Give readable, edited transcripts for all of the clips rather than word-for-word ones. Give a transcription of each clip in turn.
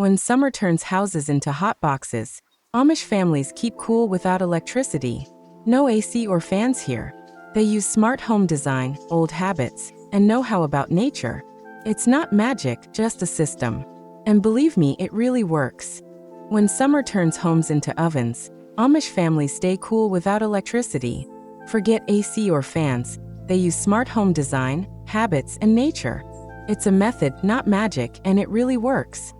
When summer turns houses into hot boxes, Amish families keep cool without electricity. No AC or fans here. They use smart home design, old habits, and know-how about nature. It's not magic, just a system. And believe me, it really works. When summer turns homes into ovens, Amish families stay cool without electricity. Forget AC or fans. They use smart home design, habits, and nature. It's a method, not magic, and it really works.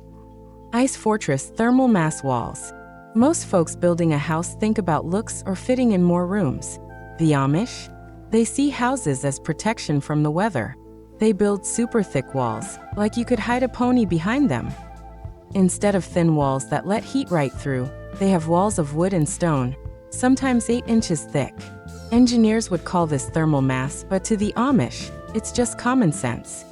Ice Fortress Thermal Mass Walls. Most folks building a house think about looks or fitting in more rooms. The Amish? They see houses as protection from the weather. They build super thick walls, like you could hide a pony behind them. Instead of thin walls that let heat right through, they have walls of wood and stone, sometimes 8 inches thick. Engineers would call this thermal mass, but to the Amish, it's just common sense.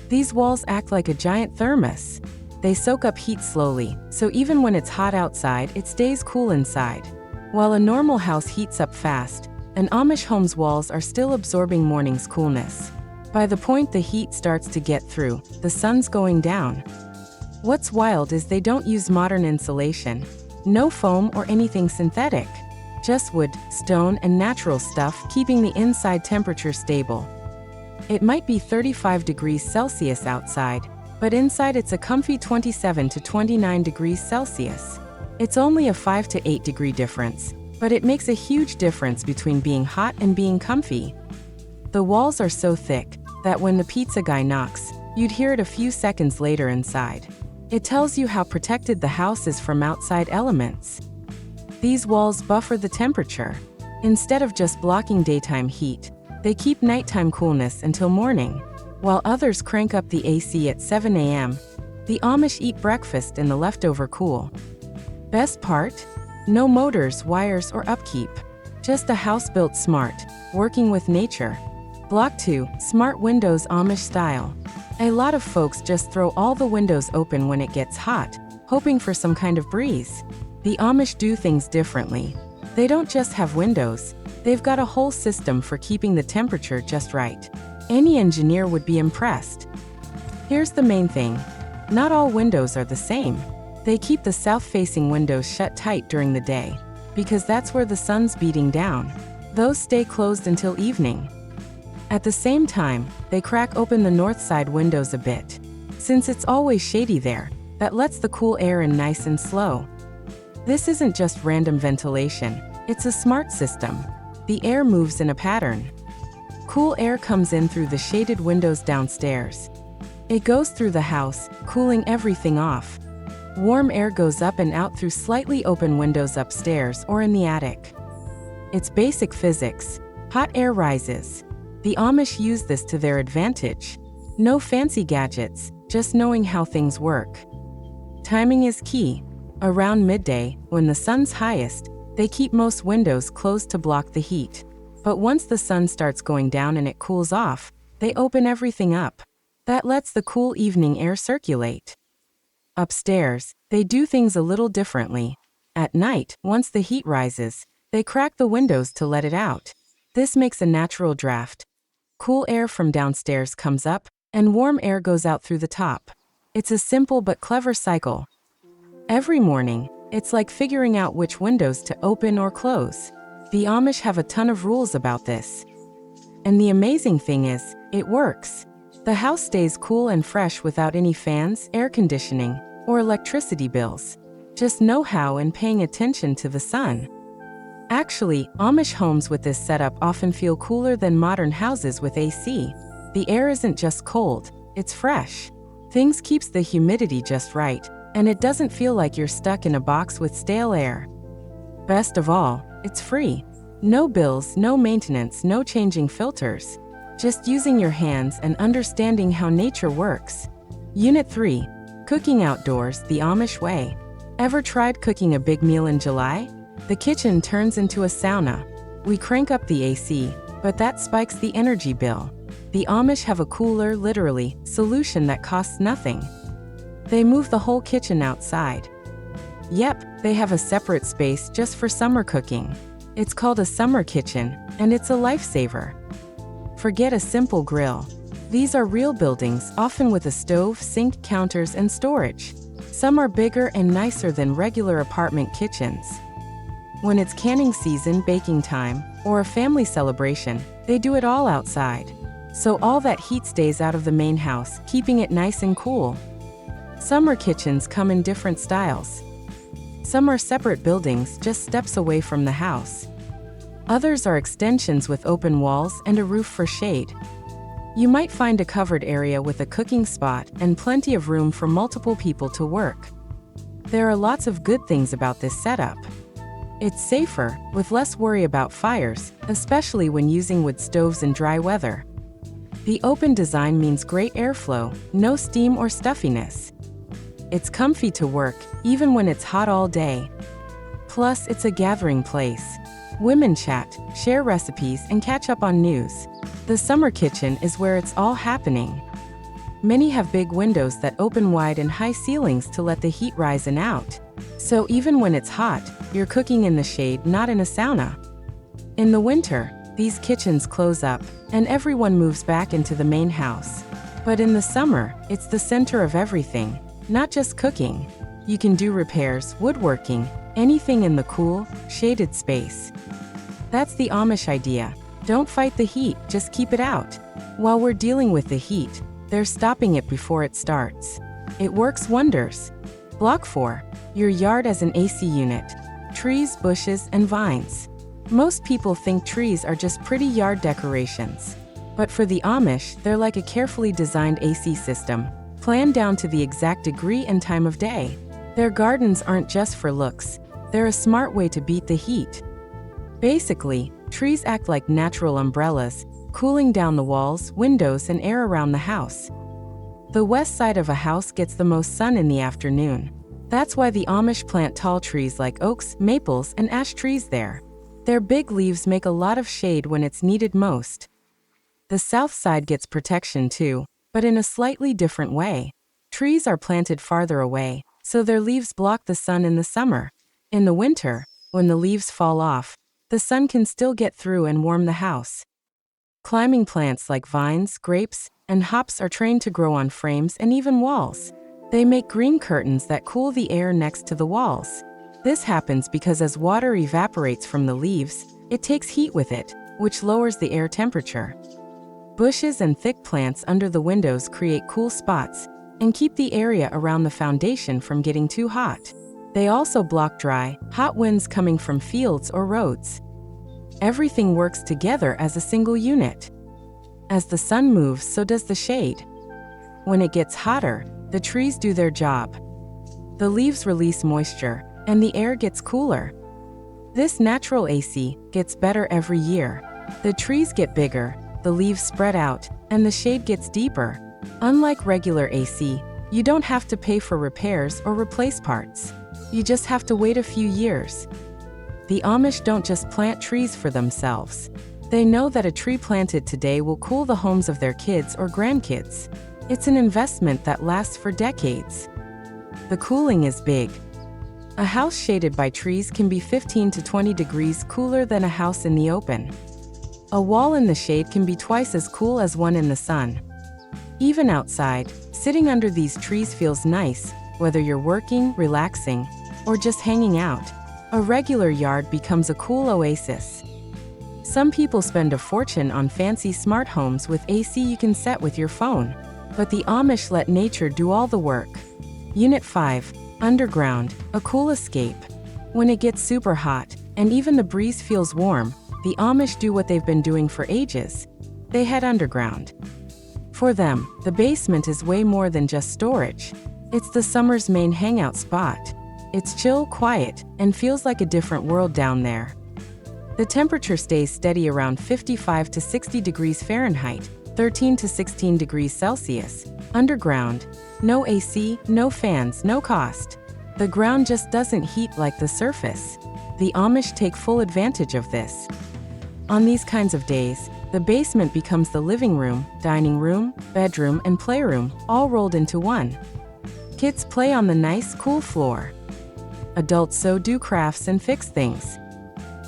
These walls act like a giant thermos. They soak up heat slowly, so even when it's hot outside, it stays cool inside. While a normal house heats up fast, an Amish home's walls are still absorbing morning's coolness. By the point the heat starts to get through, the sun's going down. What's wild is they don't use modern insulation. No foam or anything synthetic. Just wood, stone, and natural stuff keeping the inside temperature stable. It might be 35 degrees Celsius outside, but inside it's a comfy 27 to 29 degrees Celsius. It's only a 5 to 8 degree difference, but it makes a huge difference between being hot and being comfy. The walls are so thick that when the pizza guy knocks, you'd hear it a few seconds later inside. It tells you how protected the house is from outside elements. These walls buffer the temperature. Instead of just blocking daytime heat, they keep nighttime coolness until morning. While others crank up the AC at 7 a.m., the Amish eat breakfast in the leftover cool. Best part? No motors, wires, or upkeep. Just a house built smart, working with nature. Block 2, Smart Windows Amish Style. A lot of folks just throw all the windows open when it gets hot, hoping for some kind of breeze. The Amish do things differently. They don't just have windows, they've got a whole system for keeping the temperature just right. Any engineer would be impressed. Here's the main thing. Not all windows are the same. They keep the south-facing windows shut tight during the day, because that's where the sun's beating down. Those stay closed until evening. At the same time, they crack open the north side windows a bit. Since it's always shady there, that lets the cool air in nice and slow. This isn't just random ventilation, it's a smart system. The air moves in a pattern. Cool air comes in through the shaded windows downstairs. It goes through the house, cooling everything off. Warm air goes up and out through slightly open windows upstairs or in the attic. It's basic physics. Hot air rises. The Amish use this to their advantage. No fancy gadgets, just knowing how things work. Timing is key. Around midday, when the sun's highest, they keep most windows closed to block the heat. But once the sun starts going down and it cools off, they open everything up. That lets the cool evening air circulate. Upstairs, they do things a little differently. At night, once the heat rises, they crack the windows to let it out. This makes a natural draft. Cool air from downstairs comes up, and warm air goes out through the top. It's a simple but clever cycle. Every morning, it's like figuring out which windows to open or close. The Amish have a ton of rules about this. And the amazing thing is, it works. The house stays cool and fresh without any fans, air conditioning, or electricity bills. Just know-how and paying attention to the sun. Actually, Amish homes with this setup often feel cooler than modern houses with AC. The air isn't just cold, it's fresh. Things keeps the humidity just right, and it doesn't feel like you're stuck in a box with stale air. Best of all, it's free. No bills, no maintenance, no changing filters. Just using your hands and understanding how nature works. Unit 3. Cooking outdoors the Amish way. Ever tried cooking a big meal in July? The kitchen turns into a sauna. We crank up the AC, but that spikes the energy bill. The Amish have a cooler, literally, solution that costs nothing. They move the whole kitchen outside. Yep, they have a separate space just for summer cooking. It's called a summer kitchen, and it's a lifesaver. Forget a simple grill. These are real buildings, often with a stove, sink, counters, and storage. Some are bigger and nicer than regular apartment kitchens. When it's canning season, baking time, or a family celebration, they do it all outside. So all that heat stays out of the main house, keeping it nice and cool. Summer kitchens come in different styles. Some are separate buildings just steps away from the house. Others are extensions with open walls and a roof for shade. You might find a covered area with a cooking spot and plenty of room for multiple people to work. There are lots of good things about this setup. It's safer, with less worry about fires, especially when using wood stoves in dry weather. The open design means great airflow, no steam or stuffiness. It's comfy to work, even when it's hot all day. Plus, it's a gathering place. Women chat, share recipes, and catch up on news. The summer kitchen is where it's all happening. Many have big windows that open wide and high ceilings to let the heat rise and out. So even when it's hot, you're cooking in the shade, not in a sauna. In the winter, these kitchens close up, and everyone moves back into the main house. But in the summer, it's the center of everything, not just cooking. You can do repairs, woodworking, anything in the cool, shaded space. That's the Amish idea. Don't fight the heat, just keep it out. While we're dealing with the heat, they're stopping it before it starts. It works wonders. Block 4. Your yard as an AC unit. Trees, bushes, and vines. Most people think trees are just pretty yard decorations. But for the Amish, they're like a carefully designed AC system, planned down to the exact degree and time of day. Their gardens aren't just for looks. They're a smart way to beat the heat. Basically, trees act like natural umbrellas, cooling down the walls, windows, and air around the house. The west side of a house gets the most sun in the afternoon. That's why the Amish plant tall trees like oaks, maples, and ash trees there. Their big leaves make a lot of shade when it's needed most. The south side gets protection too, but in a slightly different way. Trees are planted farther away, so their leaves block the sun in the summer. In the winter, when the leaves fall off, the sun can still get through and warm the house. Climbing plants like vines, grapes, and hops are trained to grow on frames and even walls. They make green curtains that cool the air next to the walls. This happens because as water evaporates from the leaves, it takes heat with it, which lowers the air temperature. Bushes and thick plants under the windows create cool spots and keep the area around the foundation from getting too hot. They also block dry, hot winds coming from fields or roads. Everything works together as a single unit. As the sun moves, so does the shade. When it gets hotter, the trees do their job. The leaves release moisture, and the air gets cooler. This natural AC gets better every year. The trees get bigger, the leaves spread out, and the shade gets deeper. Unlike regular AC, you don't have to pay for repairs or replace parts. You just have to wait a few years. The Amish don't just plant trees for themselves. They know that a tree planted today will cool the homes of their kids or grandkids. It's an investment that lasts for decades. The cooling is big. A house shaded by trees can be 15 to 20 degrees cooler than a house in the open. A wall in the shade can be twice as cool as one in the sun. Even outside, sitting under these trees feels nice, whether you're working, relaxing, or just hanging out. A regular yard becomes a cool oasis. Some people spend a fortune on fancy smart homes with AC you can set with your phone. But the Amish let nature do all the work. Unit 5. Underground, a cool escape. When it gets super hot, and even the breeze feels warm, the Amish do what they've been doing for ages. They head underground. For them, the basement is way more than just storage. It's the summer's main hangout spot. It's chill, quiet, and feels like a different world down there. The temperature stays steady around 55 to 60 degrees Fahrenheit, 13 to 16 degrees Celsius. Underground. No AC, no fans, no cost. The ground just doesn't heat like the surface. The Amish take full advantage of this. On these kinds of days, the basement becomes the living room, dining room, bedroom, and playroom, all rolled into one. Kids play on the nice, cool floor. Adults sew, do crafts, and fix things.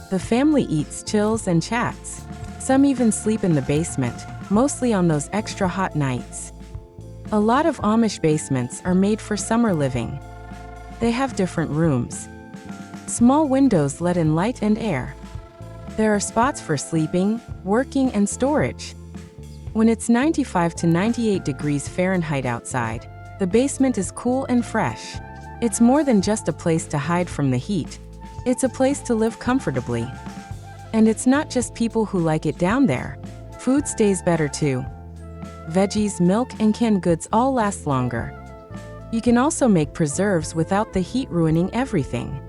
The family eats, chills, and chats. Some even sleep in the basement, mostly on those extra hot nights. A lot of Amish basements are made for summer living. They have different rooms. Small windows let in light and air. There are spots for sleeping, working, and storage. When it's 95 to 98 degrees Fahrenheit outside, the basement is cool and fresh. It's more than just a place to hide from the heat. It's a place to live comfortably. And it's not just people who like it down there. Food stays better too. Veggies, milk, and canned goods all last longer. You can also make preserves without the heat ruining everything.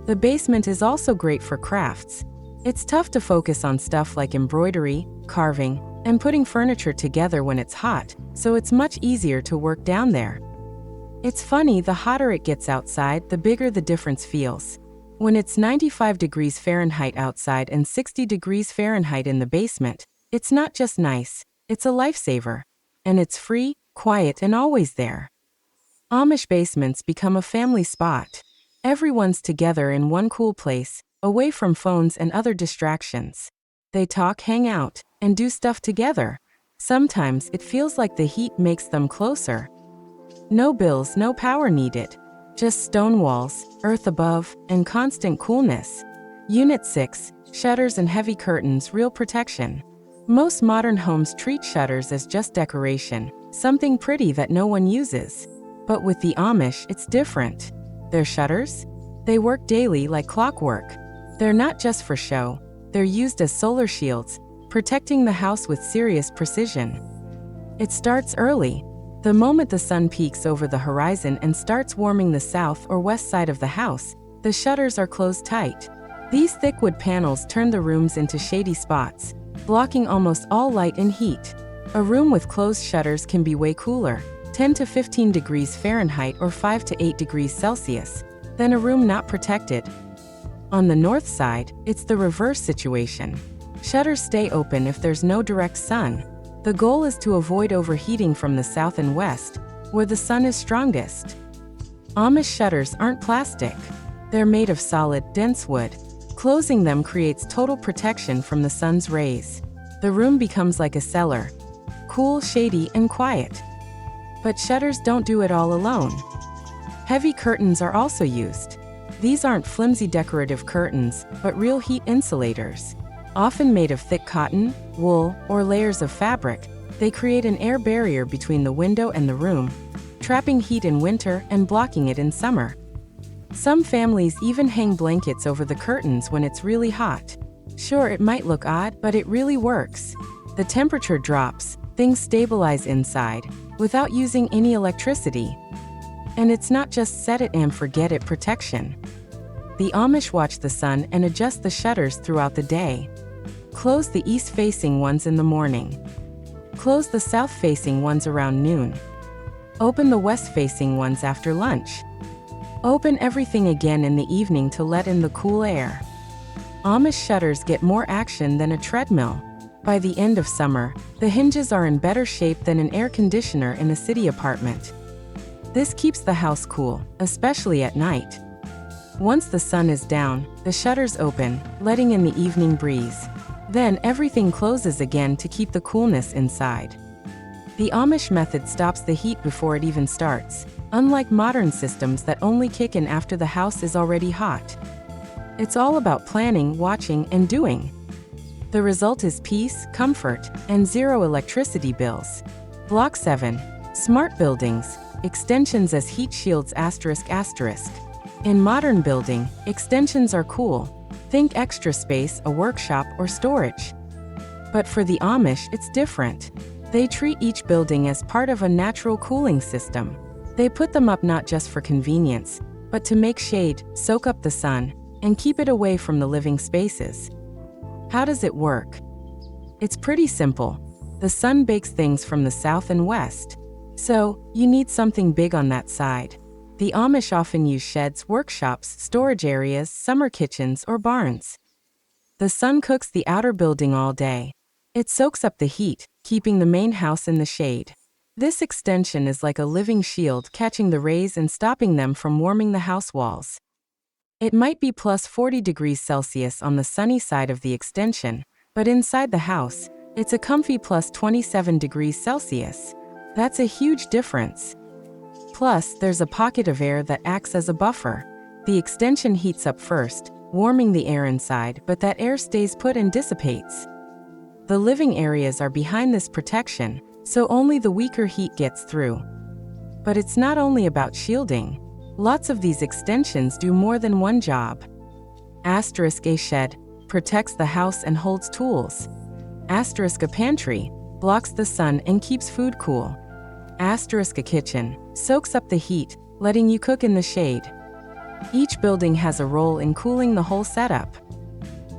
The basement is also great for crafts. It's tough to focus on stuff like embroidery, carving, and putting furniture together when it's hot, so it's much easier to work down there. It's funny, the hotter it gets outside, the bigger the difference feels. When it's 95 degrees Fahrenheit outside and 60 degrees Fahrenheit in the basement, it's not just nice, it's a lifesaver. And it's free, quiet, and always there. Amish basements become a family spot. Everyone's together in one cool place, away from phones and other distractions. They talk, hang out, and do stuff together. Sometimes it feels like the heat makes them closer. No bills, no power needed. Just stone walls, earth above, and constant coolness. Unit 6, shutters and heavy curtains, real protection. Most modern homes treat shutters as just decoration, something pretty that no one uses. But with the Amish, it's different. Their shutters? They work daily like clockwork. They're not just for show. They're used as solar shields, protecting the house with serious precision. It starts early. The moment the sun peaks over the horizon and starts warming the south or west side of the house, the shutters are closed tight. These thick wood panels turn the rooms into shady spots, blocking almost all light and heat. A room with closed shutters can be way cooler, 10 to 15 degrees Fahrenheit or 5 to 8 degrees Celsius, than a room not protected. On the north side, it's the reverse situation. Shutters stay open if there's no direct sun. The goal is to avoid overheating from the south and west, where the sun is strongest. Amish shutters aren't plastic. They're made of solid, dense wood. Closing them creates total protection from the sun's rays. The room becomes like a cellar. Cool, shady, and quiet. But shutters don't do it all alone. Heavy curtains are also used. These aren't flimsy decorative curtains, but real heat insulators. Often made of thick cotton, wool, or layers of fabric, they create an air barrier between the window and the room, trapping heat in winter and blocking it in summer. Some families even hang blankets over the curtains when it's really hot. Sure, it might look odd, but it really works. The temperature drops, things stabilize inside, without using any electricity. And it's not just set it and forget it protection. The Amish watch the sun and adjust the shutters throughout the day. Close the east-facing ones in the morning. Close the south-facing ones around noon. Open the west-facing ones after lunch. Open everything again in the evening to let in the cool air. Amish shutters get more action than a treadmill. By the end of summer, the hinges are in better shape than an air conditioner in a city apartment. This keeps the house cool, especially at night. Once the sun is down, the shutters open, letting in the evening breeze. Then everything closes again to keep the coolness inside. The Amish method stops the heat before it even starts, unlike modern systems that only kick in after the house is already hot. It's all about planning, watching, and doing. The result is peace, comfort, and zero electricity bills. Block 7. Smart buildings. Extensions as heat shields ***. In modern building, extensions are cool. Think extra space, a workshop, or storage. But for the Amish, it's different. They treat each building as part of a natural cooling system. They put them up not just for convenience, but to make shade, soak up the sun, and keep it away from the living spaces. How does it work? It's pretty simple. The sun bakes things from the south and west. So, you need something big on that side. The Amish often use sheds, workshops, storage areas, summer kitchens, or barns. The sun cooks the outer building all day. It soaks up the heat, keeping the main house in the shade. This extension is like a living shield, catching the rays and stopping them from warming the house walls. It might be plus 40 degrees Celsius on the sunny side of the extension, but inside the house, it's a comfy plus 27 degrees Celsius. That's a huge difference. Plus, there's a pocket of air that acts as a buffer. The extension heats up first, warming the air inside, but that air stays put and dissipates. The living areas are behind this protection, so only the weaker heat gets through. But it's not only about shielding. Lots of these extensions do more than one job. A shed protects the house and holds tools. A pantry blocks the sun and keeps food cool. A kitchen soaks up the heat, letting you cook in the shade. Each building has a role in cooling the whole setup.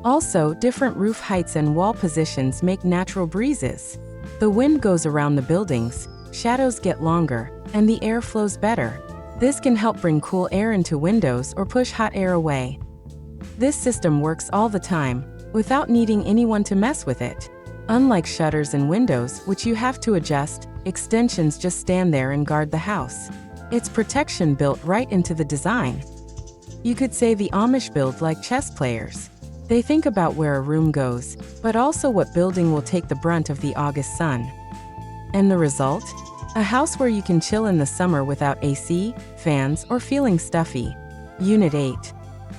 Also, different roof heights and wall positions make natural breezes. The wind goes around the buildings, shadows get longer, and the air flows better. This can help bring cool air into windows or push hot air away. This system works all the time, without needing anyone to mess with it. Unlike shutters and windows, which you have to adjust, extensions just stand there and guard the house. It's protection built right into the design. You could say the Amish build like chess players. They think about where a room goes, but also what building will take the brunt of the August sun. And the result? A house where you can chill in the summer without AC, fans, or feeling stuffy. Unit 8.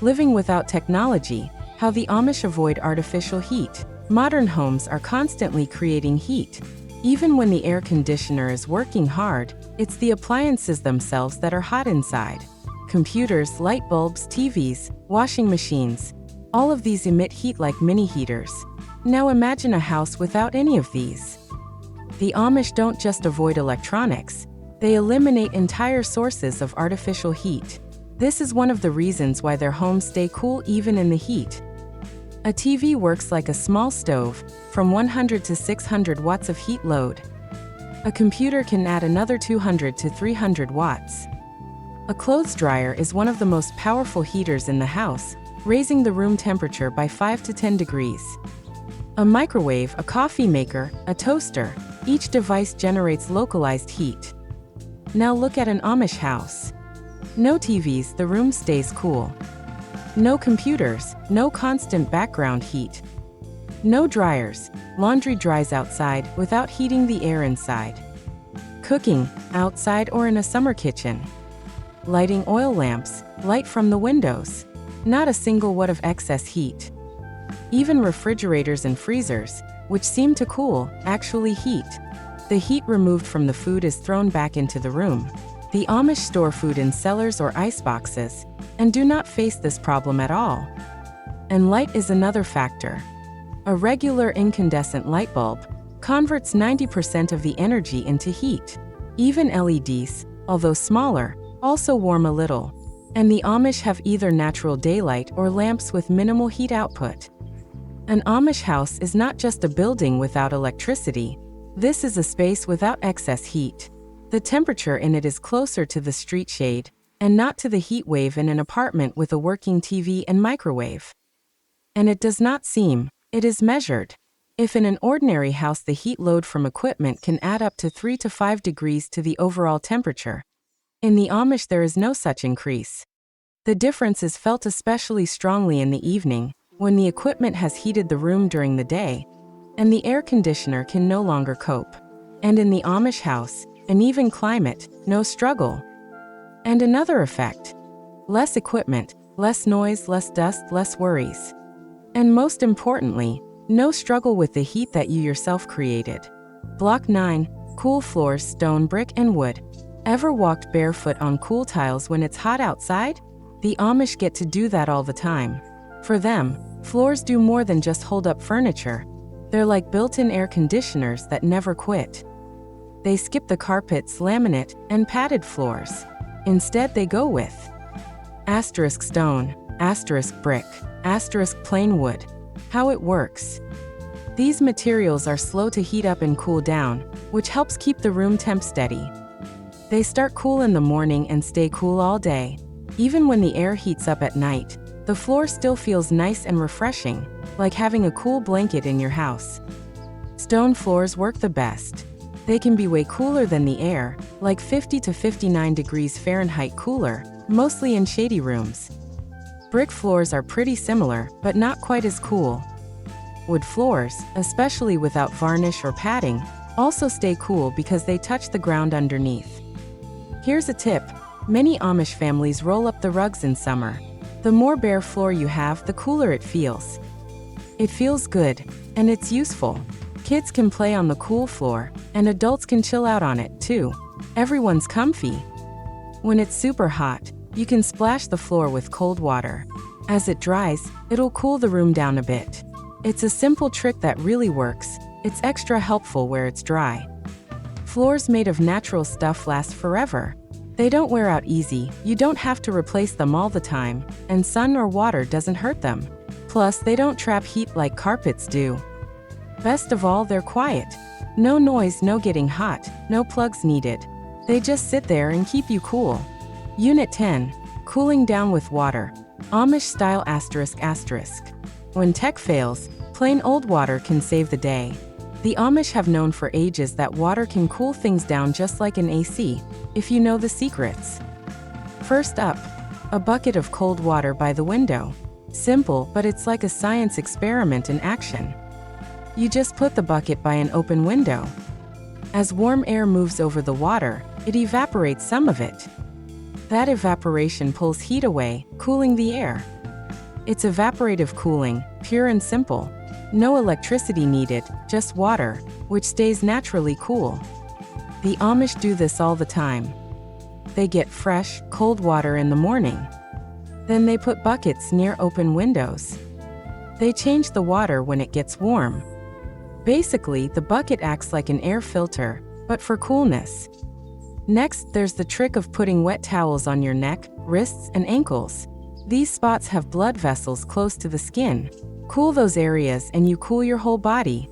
Living without technology, how the Amish avoid artificial heat. Modern homes are constantly creating heat. Even when the air conditioner is working hard, it's the appliances themselves that are hot inside. Computers, light bulbs, TVs, washing machines. All of these emit heat like mini heaters. Now imagine a house without any of these. The Amish don't just avoid electronics, they eliminate entire sources of artificial heat. This is one of the reasons why their homes stay cool even in the heat. A TV works like a small stove, from 100 to 600 watts of heat load. A computer can add another 200 to 300 watts. A clothes dryer is one of the most powerful heaters in the house, raising the room temperature by 5 to 10 degrees. A microwave, a coffee maker, a toaster, each device generates localized heat. Now look at an Amish house. No TVs, the room stays cool. No computers, no constant background heat. No dryers, laundry dries outside without heating the air inside. Cooking, outside or in a summer kitchen. Lighting oil lamps, light from the windows. Not a single watt of excess heat. Even refrigerators and freezers, which seem to cool, actually heat. The heat removed from the food is thrown back into the room. The Amish store food in cellars or ice boxes, and do not face this problem at all. And light is another factor. A regular incandescent light bulb converts 90% of the energy into heat. Even LEDs, although smaller, also warm a little. And the Amish have either natural daylight or lamps with minimal heat output. An Amish house is not just a building without electricity. This is a space without excess heat. The temperature in it is closer to the street shade, and not to the heat wave in an apartment with a working TV and microwave. And it does not seem, it is measured. If in an ordinary house the heat load from equipment can add up to 3 to 5 degrees to the overall temperature, in the Amish there is no such increase. The difference is felt especially strongly in the evening, when the equipment has heated the room during the day, and the air conditioner can no longer cope. And in the Amish house, an even climate, no struggle. And another effect: less equipment, less noise, less dust, less worries. And most importantly, no struggle with the heat that you yourself created. Block 9, cool floors, stone, brick, and wood. Ever walked barefoot on cool tiles when it's hot outside? The Amish get to do that all the time. For them, floors do more than just hold up furniture. They're like built-in air conditioners that never quit. They skip the carpets, laminate, and padded floors. Instead, they go with *stone, *brick, *plain wood. How it works. These materials are slow to heat up and cool down, which helps keep the room temp steady. They start cool in the morning and stay cool all day. Even when the air heats up at night, the floor still feels nice and refreshing, like having a cool blanket in your house. Stone floors work the best. They can be way cooler than the air, like 50 to 59 degrees Fahrenheit cooler, mostly in shady rooms. Brick floors are pretty similar, but not quite as cool. Wood floors, especially without varnish or padding, also stay cool because they touch the ground underneath. Here's a tip. Many Amish families roll up the rugs in summer. The more bare floor you have, the cooler it feels. It feels good, and it's useful. Kids can play on the cool floor, and adults can chill out on it, too. Everyone's comfy. When it's super hot, you can splash the floor with cold water. As it dries, it'll cool the room down a bit. It's a simple trick that really works. It's extra helpful where it's dry. Floors made of natural stuff last forever. They don't wear out easy, you don't have to replace them all the time, and sun or water doesn't hurt them. Plus, they don't trap heat like carpets do. Best of all, they're quiet. No noise, no getting hot, no plugs needed. They just sit there and keep you cool. Unit 10. Cooling down with water. Amish style ***. When tech fails, plain old water can save the day. The Amish have known for ages that water can cool things down just like an AC, if you know the secrets. First up, a bucket of cold water by the window. Simple, but it's like a science experiment in action. You just put the bucket by an open window. As warm air moves over the water, it evaporates some of it. That evaporation pulls heat away, cooling the air. It's evaporative cooling, pure and simple. No electricity needed, just water, which stays naturally cool. The Amish do this all the time. They get fresh, cold water in the morning. Then they put buckets near open windows. They change the water when it gets warm. Basically, the bucket acts like an air filter, but for coolness. Next, there's the trick of putting wet towels on your neck, wrists, and ankles. These spots have blood vessels close to the skin. Cool those areas and you cool your whole body.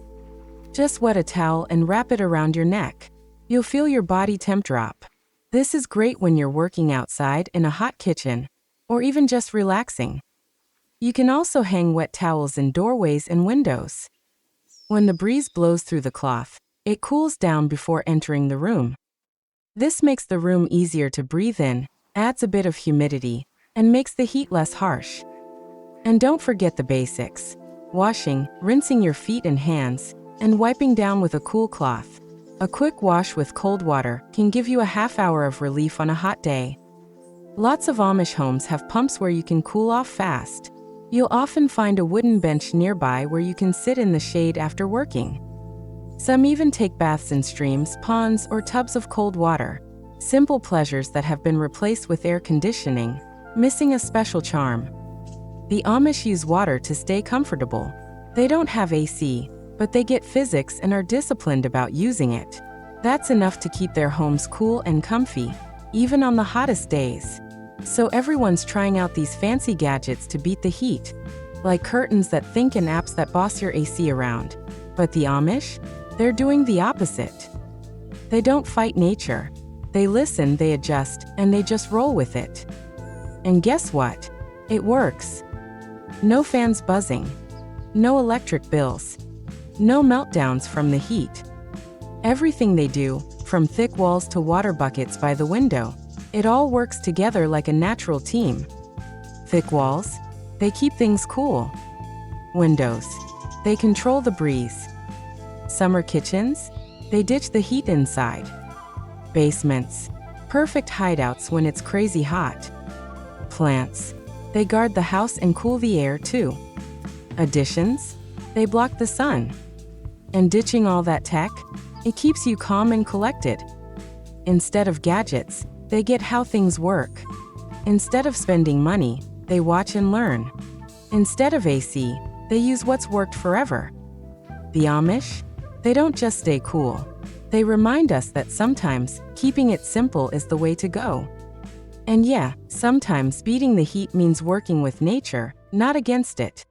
Just wet a towel and wrap it around your neck. You'll feel your body temp drop. This is great when you're working outside in a hot kitchen, or even just relaxing. You can also hang wet towels in doorways and windows. When the breeze blows through the cloth, it cools down before entering the room. This makes the room easier to breathe in, adds a bit of humidity, and makes the heat less harsh. And don't forget the basics: washing, rinsing your feet and hands, and wiping down with a cool cloth. A quick wash with cold water can give you a half hour of relief on a hot day. Lots of Amish homes have pumps where you can cool off fast. You'll often find a wooden bench nearby where you can sit in the shade after working. Some even take baths in streams, ponds, or tubs of cold water. Simple pleasures that have been replaced with air conditioning, missing a special charm. The Amish use water to stay comfortable. They don't have AC, but they get physics and are disciplined about using it. That's enough to keep their homes cool and comfy, even on the hottest days. So everyone's trying out these fancy gadgets to beat the heat, like curtains that think and apps that boss your AC around. But the Amish? They're doing the opposite. They don't fight nature. They listen, they adjust, and they just roll with it. And guess what? It works. No fans buzzing. No electric bills. No meltdowns from the heat. Everything they do, from thick walls to water buckets by the window, it all works together like a natural team. Thick walls? They keep things cool. Windows? They control the breeze. Summer kitchens? They ditch the heat inside. Basements? Perfect hideouts when it's crazy hot. Plants? They guard the house and cool the air too. Additions? They block the sun. And ditching all that tech? It keeps you calm and collected. Instead of gadgets, they get how things work. Instead of spending money, they watch and learn. Instead of AC, they use what's worked forever. The Amish? They don't just stay cool. They remind us that sometimes keeping it simple is the way to go. And yeah, sometimes beating the heat means working with nature, not against it.